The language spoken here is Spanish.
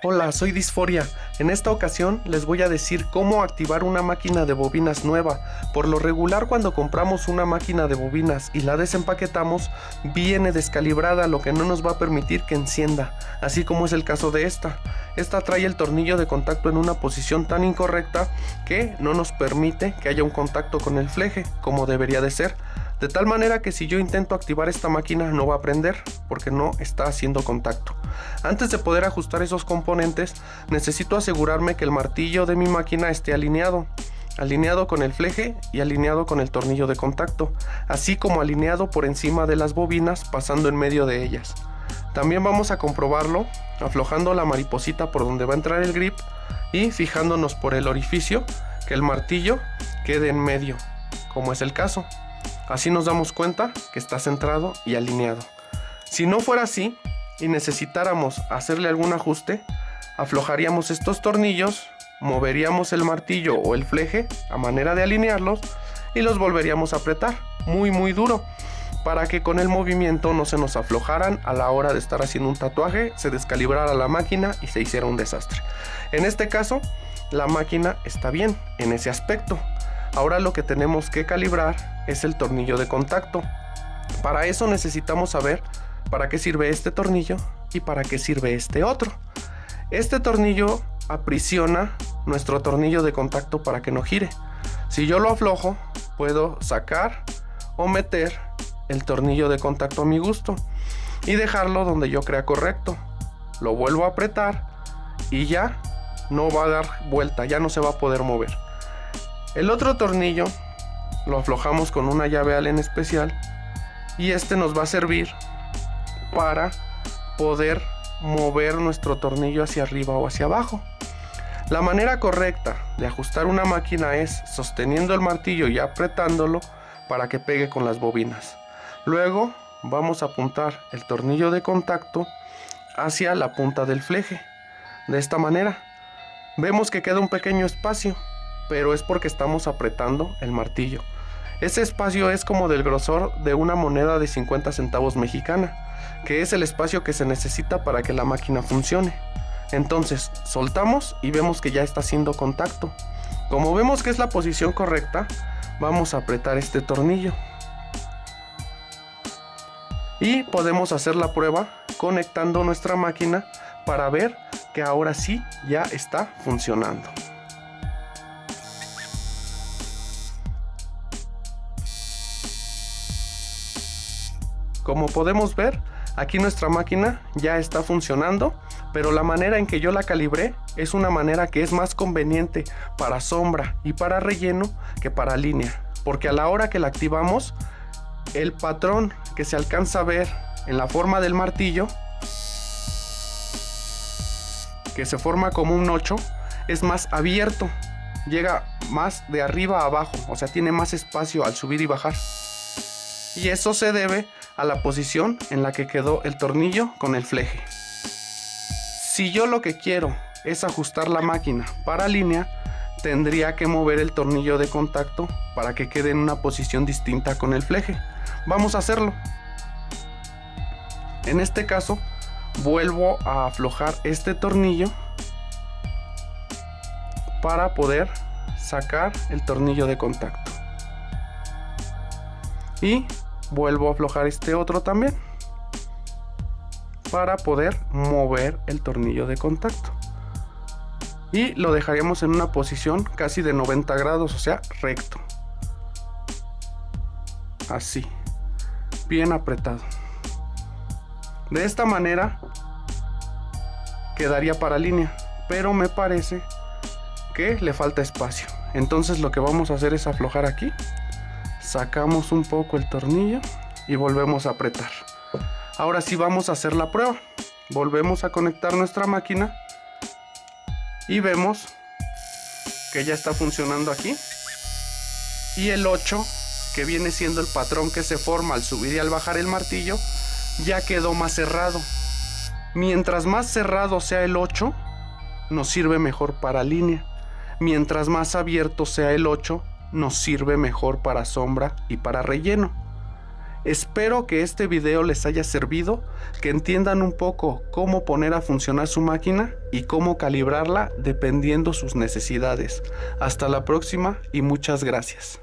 Hola, soy Disforia. En esta ocasión les voy a decir cómo activar una máquina de bobinas nueva. Por lo regular, cuando compramos una máquina de bobinas y la desempaquetamos, viene descalibrada, lo que no nos va a permitir que encienda, así como es el caso de esta. Esta trae el tornillo de contacto en una posición tan incorrecta que no nos permite que haya un contacto con el fleje, como debería de ser. De tal manera que si yo intento activar esta máquina no va a prender porque no está haciendo contacto. Antes de poder ajustar esos componentes, necesito asegurarme que el martillo de mi máquina esté alineado con el fleje y alineado con el tornillo de contacto, así como alineado por encima de las bobinas pasando en medio de ellas. También vamos a comprobarlo aflojando la mariposita por donde va a entrar el grip y fijándonos por el orificio que el martillo quede en medio, como es el caso. Así nos damos cuenta que está centrado y alineado. Si no fuera así y necesitáramos hacerle algún ajuste, aflojaríamos estos tornillos, moveríamos el martillo o el fleje a manera de alinearlos y los volveríamos a apretar muy duro para que con el movimiento no se nos aflojaran a la hora de estar haciendo un tatuaje, se descalibrara la máquina y se hiciera un desastre. En este caso, la máquina está bien en ese aspecto. Ahora lo que tenemos que calibrar es el tornillo de contacto. Para eso necesitamos saber para qué sirve este tornillo y para qué sirve este otro. Este tornillo aprisiona nuestro tornillo de contacto para que no gire. Si yo lo aflojo, puedo sacar o meter el tornillo de contacto a mi gusto y dejarlo donde yo crea correcto. Lo vuelvo a apretar y ya no va a dar vuelta, ya no se va a poder mover. El otro tornillo lo aflojamos con una llave Allen especial y este nos va a servir para poder mover nuestro tornillo hacia arriba o hacia abajo. La manera correcta de ajustar una máquina es sosteniendo el martillo y apretándolo para que pegue con las bobinas. Luego vamos a apuntar el tornillo de contacto hacia la punta del fleje. De esta manera vemos que queda un pequeño espacio, pero es porque estamos apretando el martillo. Ese espacio es como del grosor de una moneda de 50 centavos mexicana, que es el espacio que se necesita para que la máquina funcione. Entonces soltamos y vemos que ya está haciendo contacto. Como vemos que es la posición correcta, vamos a apretar este tornillo y podemos hacer la prueba conectando nuestra máquina para ver que ahora sí ya está funcionando. Como podemos ver, aquí nuestra máquina ya está funcionando, pero la manera en que yo la calibré es una manera que es más conveniente para sombra y para relleno que para línea, porque a la hora que la activamos, el patrón que se alcanza a ver en la forma del martillo, que se forma como un 8, es más abierto, llega más de arriba a abajo, o sea, tiene más espacio al subir y bajar. Y eso se debe a la posición en la que quedó el tornillo con el fleje. Si yo lo que quiero es ajustar la máquina para línea, tendría que mover el tornillo de contacto para que quede en una posición distinta con el fleje. Vamos a hacerlo. En este caso, vuelvo a aflojar este tornillo para poder sacar el tornillo de contacto. Y vuelvo a aflojar este otro también para poder mover el tornillo de contacto y lo dejaríamos en una posición casi de 90 grados, o sea, recto, así, bien apretado. De esta manera quedaría para línea, pero me parece que le falta espacio. Entonces lo que vamos a hacer es aflojar aquí, sacamos un poco el tornillo y volvemos a apretar. Ahora sí vamos a hacer la prueba. Volvemos a conectar nuestra máquina y vemos que ya está funcionando aquí. Y el 8, que viene siendo el patrón que se forma al subir y al bajar el martillo, ya quedó más cerrado. Mientras más cerrado sea el 8, nos sirve mejor para línea. Mientras más abierto sea el 8, nos sirve mejor para sombra y para relleno. Espero que este video les haya servido, que entiendan un poco cómo poner a funcionar su máquina y cómo calibrarla dependiendo sus necesidades. Hasta la próxima y muchas gracias.